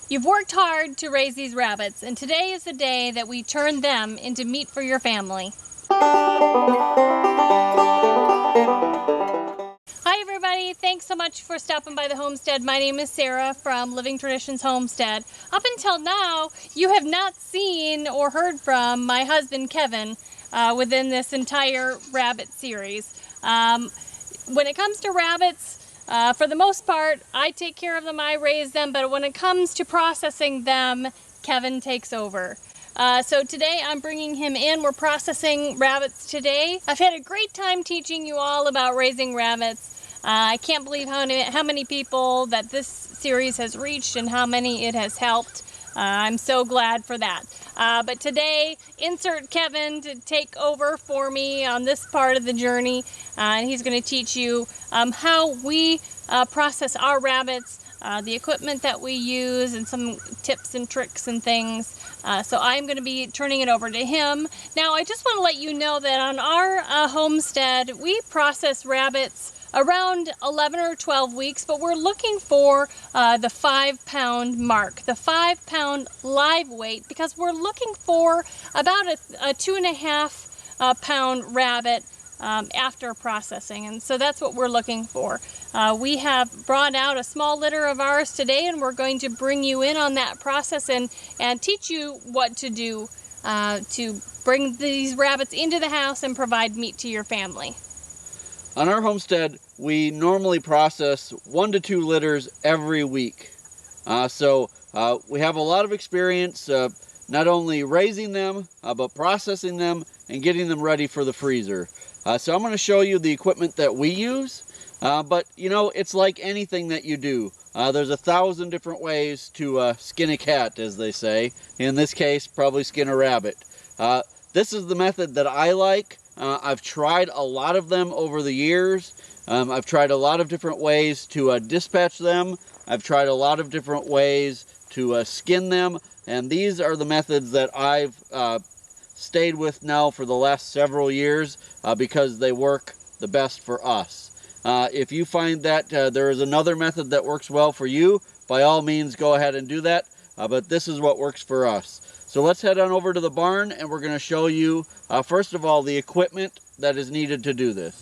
You've worked hard to raise these rabbits, and today is the day that we turn them into meat for your family. Hi everybody, thanks so much for stopping by the homestead. My name is Sarah from Living Traditions Homestead. Up until now, you have not seen or heard from my husband Kevin within this entire rabbit series. When it comes to rabbits, for the most part, I take care of them, I raise them, but when it comes to processing them, Kevin takes over. So today I'm bringing him in. We're processing rabbits today. I've had a great time teaching you all about raising rabbits. I can't believe how many people that this series has reached and how many it has helped. I'm so glad for that. But today, insert Kevin to take over for me on this part of the journey. And he's going to teach you how we process our rabbits, the equipment that we use, and some tips and tricks and things. So I'm going to be turning it over to him. Now, I just want to let you know that on our homestead, we process rabbits around 11 or 12 weeks, but we're looking for the 5-pound mark, the 5-pound live weight, because we're looking for about a 2.5 pound rabbit after processing, and so that's what we're looking for. We have brought out a small litter of ours today, and we're going to bring you in on that process and teach you what to do to bring these rabbits into the house and provide meat to your family. On our homestead, we normally process 1 to 2 litters every week. So we have a lot of experience not only raising them, but processing them and getting them ready for the freezer. So I'm going to show you the equipment that we use, but you know, it's like anything that you do. There's 1,000 different ways to skin a cat, as they say. In this case, probably skin a rabbit. This is the method that I like. I've tried a lot of them over the years. I've tried a lot of different ways to dispatch them. I've tried a lot of different ways to skin them, and these are the methods that I've stayed with now for the last several years because they work the best for us. If you find that there is another method that works well for you, by all means go ahead and do that, but this is what works for us. So let's head on over to the barn, and we're going to show you first of all the equipment that is needed to do this.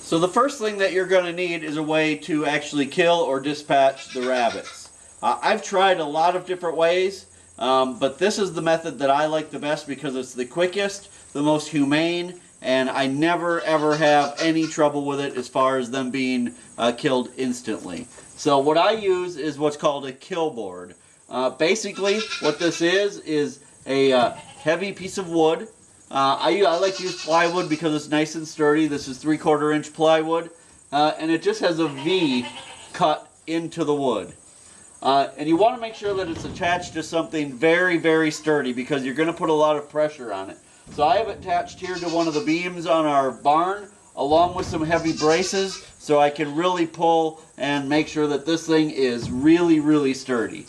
So the first thing that you're going to need is a way to actually kill or dispatch the rabbits. I've tried a lot of different ways, but this is the method that I like the best because it's the quickest, the most humane, and I never ever have any trouble with it as far as them being killed instantly. So what I use is what's called a kill board. Basically what this is a heavy piece of wood. I like to use plywood because it's nice and sturdy. This is 3/4 inch plywood, and it just has a V cut into the wood. And you want to make sure that it's attached to something very, very sturdy because you're going to put a lot of pressure on it. So I have it attached here to one of the beams on our barn along with some heavy braces so I can really pull and make sure that this thing is really, really sturdy.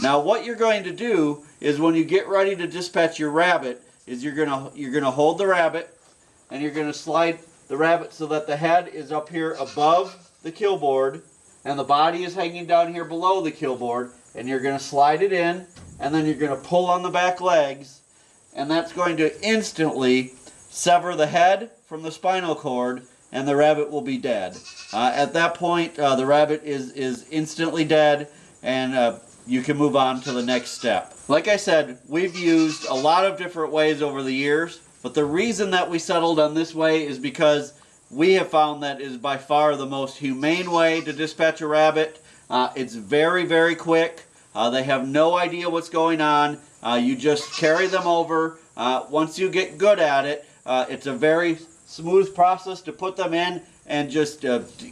Now what you're going to do is when you get ready to dispatch your rabbit is you're gonna hold the rabbit and you're gonna slide the rabbit so that the head is up here above the kill board and the body is hanging down here below the kill board, and you're gonna slide it in and then you're gonna pull on the back legs, and that's going to instantly sever the head from the spinal cord and the rabbit will be dead. At that point the rabbit is instantly dead, and you can move on to the next step. Like I said, we've used a lot of different ways over the years, but the reason that we settled on this way is because we have found that is by far the most humane way to dispatch a rabbit. It's very, very quick. They have no idea what's going on. You just carry them over. Once you get good at it, it's a very smooth process to put them in and just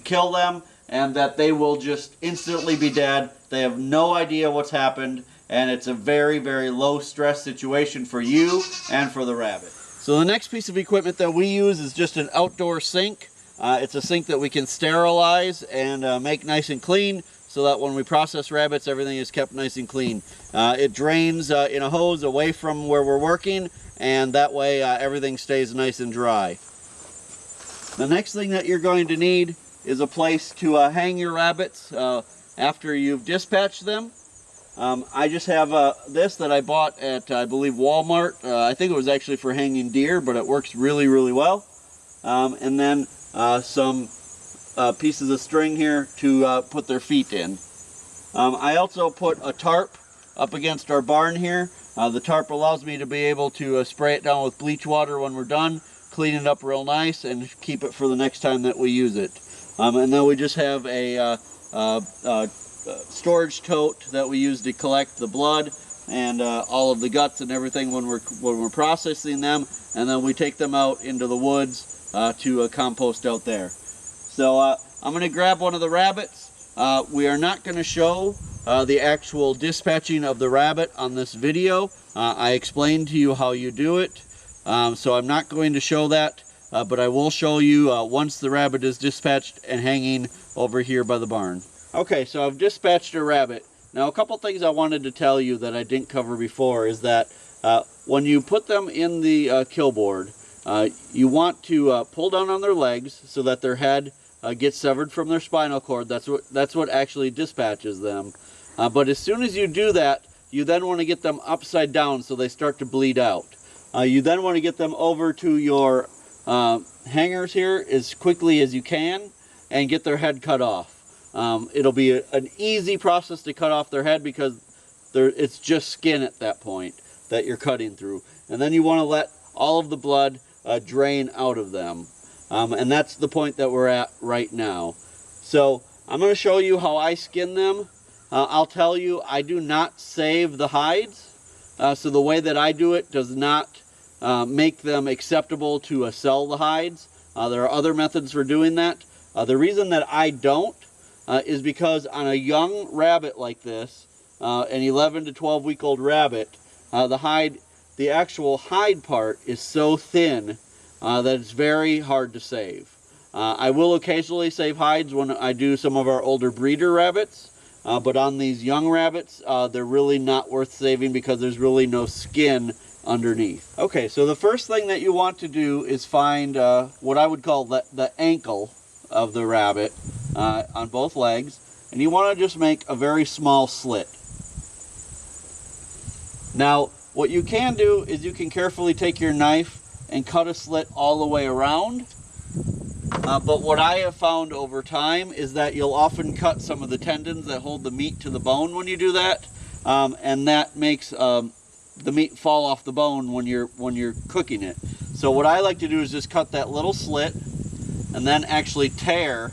kill them, and that they will just instantly be dead. They have no idea what's happened, and it's a very, very low stress situation for you and for the rabbit. So the next piece of equipment that we use is just an outdoor sink. It's a sink that we can sterilize and make nice and clean so that when we process rabbits, everything is kept nice and clean. It drains in a hose away from where we're working, and that way everything stays nice and dry. The next thing that you're going to need is a place to hang your rabbits after you've dispatched them. I just have this that I bought at, I believe, Walmart. I think it was actually for hanging deer, but it works really, really well. And then some pieces of string here to put their feet in. I also put a tarp up against our barn here. The tarp allows me to be able to spray it down with bleach water when we're done, clean it up real nice, and keep it for the next time that we use it. And then we just have a storage tote that we use to collect the blood and all of the guts and everything when we're processing them, and then we take them out into the woods to compost out there. So I'm going to grab one of the rabbits. We are not going to show the actual dispatching of the rabbit on this video. I explained to you how you do it, so I'm not going to show that, but I will show you once the rabbit is dispatched and hanging over here by the barn. Okay, so I've dispatched a rabbit. Now, a couple things I wanted to tell you that I didn't cover before is that when you put them in the kill board, you want to pull down on their legs so that their head gets severed from their spinal cord. That's what actually dispatches them. But as soon as you do that, you then want to get them upside down so they start to bleed out. You then want to get them over to your hangers here as quickly as you can and get their head cut off. It'll be an easy process to cut off their head because it's just skin at that point that you're cutting through. And then you want to let all of the blood drain out of them. And that's the point that we're at right now. So I'm going to show you how I skin them. I'll tell you, I do not save the hides. So the way that I do it does not make them acceptable to sell the hides. There are other methods for doing that. The reason that I don't is because on a young rabbit like this, an 11 to 12 week old rabbit, the actual hide part is so thin that it's very hard to save. I will occasionally save hides when I do some of our older breeder rabbits, but on these young rabbits, they're really not worth saving because there's really no skin underneath. Okay, so the first thing that you want to do is find what I would call the ankle of the rabbit on both legs, and you want to just make a very small slit. Now, what you can do is you can carefully take your knife and cut a slit all the way around. But what I have found over time is that you'll often cut some of the tendons that hold the meat to the bone when you do that, and that makes the meat fall off the bone when you're cooking it. So what I like to do is just cut that little slit and then actually tear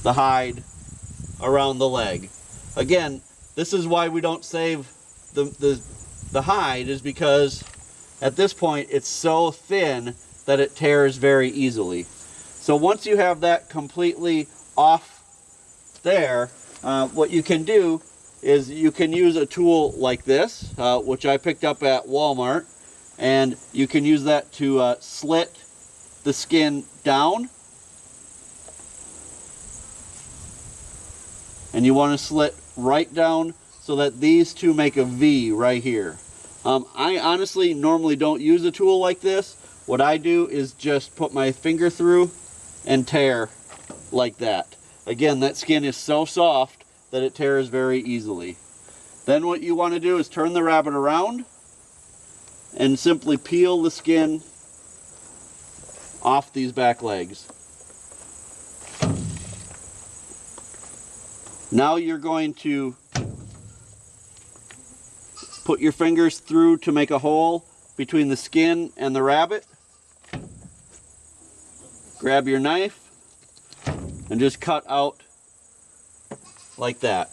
the hide around the leg. Again, this is why we don't save the hide, is because at this point it's so thin that it tears very easily. So once you have that completely off there, what you can do is you can use a tool like this, which I picked up at Walmart, and you can use that to slit the skin down. And you want to slit right down so that these two make a V right here. I honestly normally don't use a tool like this. What I do is just put my finger through and tear like that. Again, that skin is so soft that it tears very easily. Then what you want to do is turn the rabbit around and simply peel the skin off these back legs. Now you're going to put your fingers through to make a hole between the skin and the rabbit. Grab your knife and just cut out like that.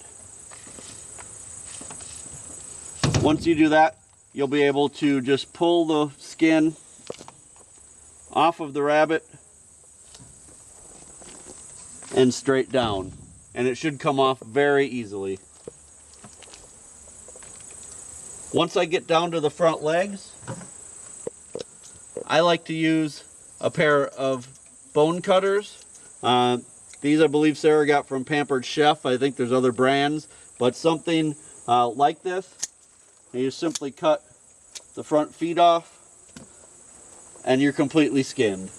Once you do that, you'll be able to just pull the skin off of the rabbit and straight down, and it should come off very easily. Once I get down to the front legs, I like to use a pair of bone cutters. These I believe Sarah got from Pampered Chef. I think there's other brands, but something like this. And you simply cut the front feet off and you're completely skinned.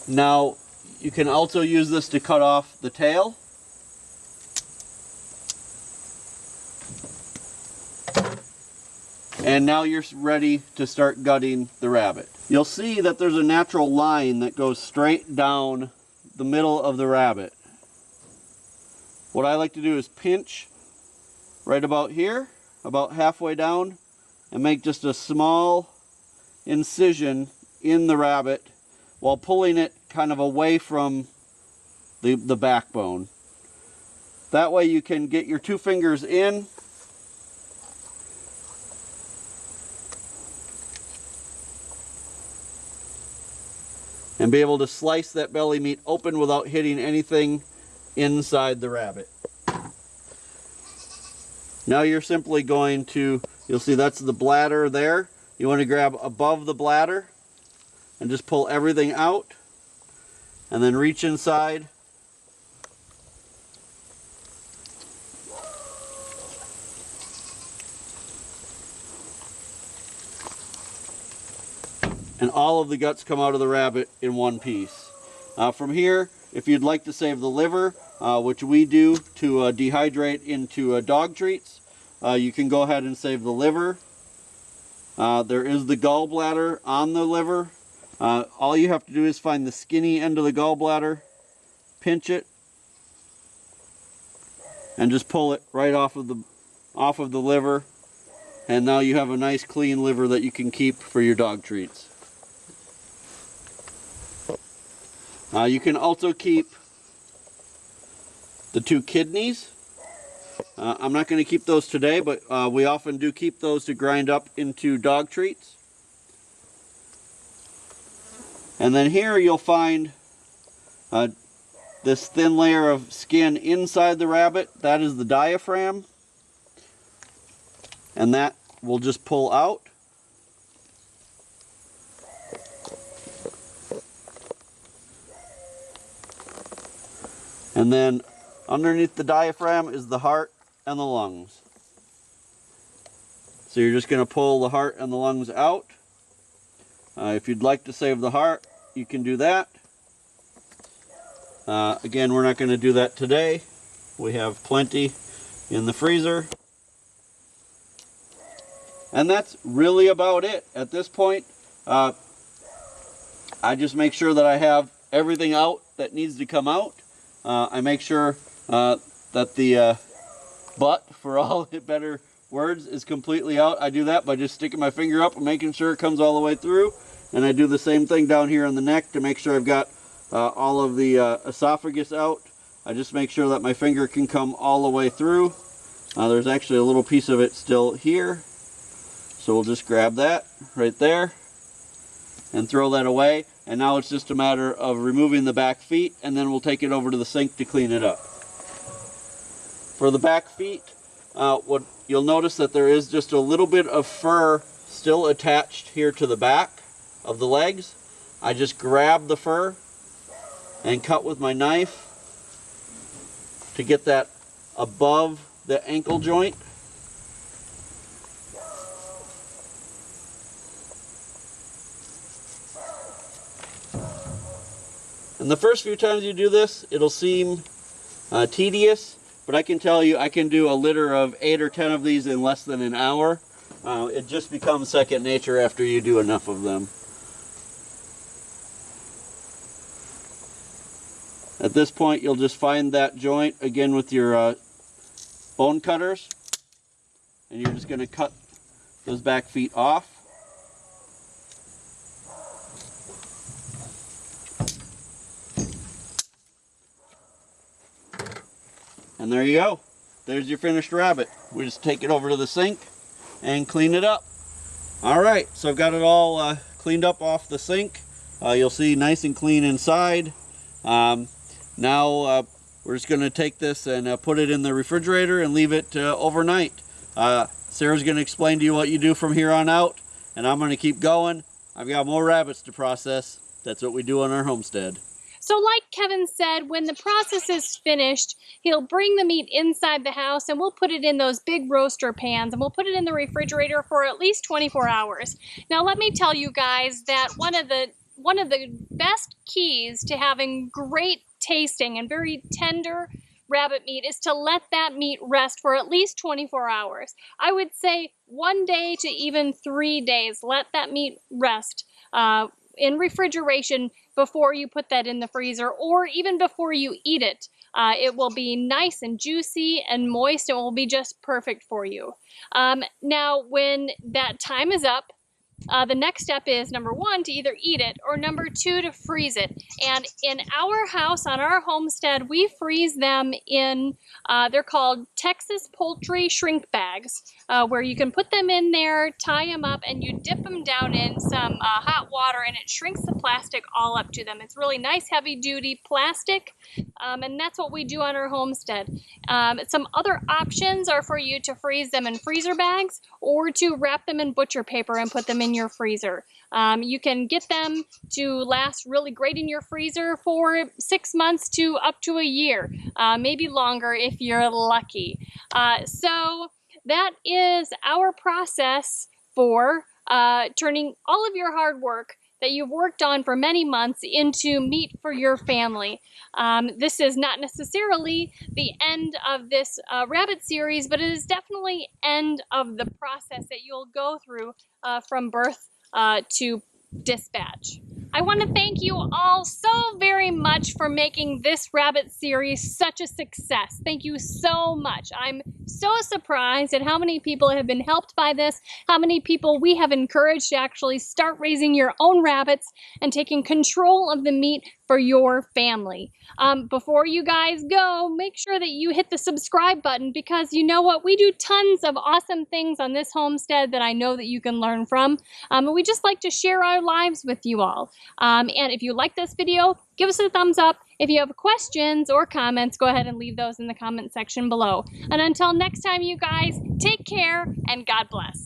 Now you can also use this to cut off the tail. And now you're ready to start gutting the rabbit. You'll see that there's a natural line that goes straight down the middle of the rabbit. What I like to do is pinch right about here, about halfway down, and make just a small incision in the rabbit while pulling it kind of away from the backbone. That way you can get your 2 fingers in and be able to slice that belly meat open without hitting anything inside the rabbit. Now you're simply going to, you'll see that's the bladder there. You want to grab above the bladder and just pull everything out, and then reach inside and all of the guts come out of the rabbit in one piece. From here, if you'd like to save the liver, which we do to dehydrate into dog treats, you can go ahead and save the liver. There is the gallbladder on the liver. All you have to do is find the skinny end of the gallbladder, pinch it, and just pull it right off of the liver. And now you have a nice clean liver that you can keep for your dog treats. You can also keep the 2 kidneys. I'm not going to keep those today, but we often do keep those to grind up into dog treats. And then here you'll find this thin layer of skin inside the rabbit. That is the diaphragm. And that will just pull out. And then underneath the diaphragm is the heart and the lungs. So you're just going to pull the heart and the lungs out. If you'd like to save the heart, you can do that. Again, we're not going to do that today. We have plenty in the freezer. And that's really about it. At this point, I just make sure that I have everything out that needs to come out. I make sure that the butt, for all better words, is completely out. I do that by just sticking my finger up and making sure it comes all the way through. And I do the same thing down here on the neck to make sure I've got all of the esophagus out. I just make sure that my finger can come all the way through. There's actually a little piece of it still here. So we'll just grab that right there and throw that away. And now it's just a matter of removing the back feet, and then we'll take it over to the sink to clean it up. For the back feet, what you'll notice that there is just a little bit of fur still attached here to the back of the legs. I just grab the fur and cut with my knife to get that above the ankle joint. And the first few times you do this, it'll seem tedious, but I can tell you I can do a litter of 8 or 10 of these in less than an hour. It just becomes second nature after you do enough of them. At this point, you'll just find that joint again with your bone cutters, and you're just going to cut those back feet off. And there you go. There's your finished rabbit. We just take it over to the sink and clean it up. All right, so I've got it all cleaned up off the sink. You'll see nice and clean inside. Now we're just going to take this and put it in the refrigerator and leave it overnight. Sarah's going to explain to you what you do from here on out, and I'm going to keep going. I've got more rabbits to process. That's what we do on our homestead. So like Kevin said, when the process is finished, he'll bring the meat inside the house and we'll put it in those big roaster pans and we'll put it in the refrigerator for at least 24 hours. Now let me tell you guys that one of the best keys to having great tasting and very tender, rabbit meat is to let that meat rest for at least 24 hours. I would say 1 day to even 3 days. Let that meat rest in refrigeration before you put that in the freezer, or even before you eat it. It will be nice and juicy and moist. It will be just perfect for you. Now, when that time is up, the next step is, number 1, to either eat it, or number 2, to freeze it. And in our house, on our homestead, we freeze them in, they're called Texas poultry shrink bags, where you can put them in there, tie them up, and you dip them down in some hot water, and it shrinks the plastic all up to them. It's really nice, heavy-duty plastic, and that's what we do on our homestead. Some other options are for you to freeze them in freezer bags, or to wrap them in butcher paper and put them in your freezer. You can get them to last really great in your freezer for 6 months to up to a year, maybe longer if you're lucky. So that is our process for turning all of your hard work that you've worked on for many months into meat for your family. This is not necessarily the end of this rabbit series, but it is definitely end of the process that you'll go through from birth to dispatch. I want to thank you all so very much for making this rabbit series such a success. Thank you so much. I'm so surprised at how many people have been helped by this, how many people we have encouraged to actually start raising your own rabbits and taking control of the meat for your family. Before you guys go, make sure that you hit the subscribe button, because you know what? We do tons of awesome things on this homestead that I know that you can learn from. And we just like to share our lives with you all. And if you like this video, give us a thumbs up. If you have questions or comments, go ahead and leave those in the comment section below. And until next time, you guys, take care and God bless.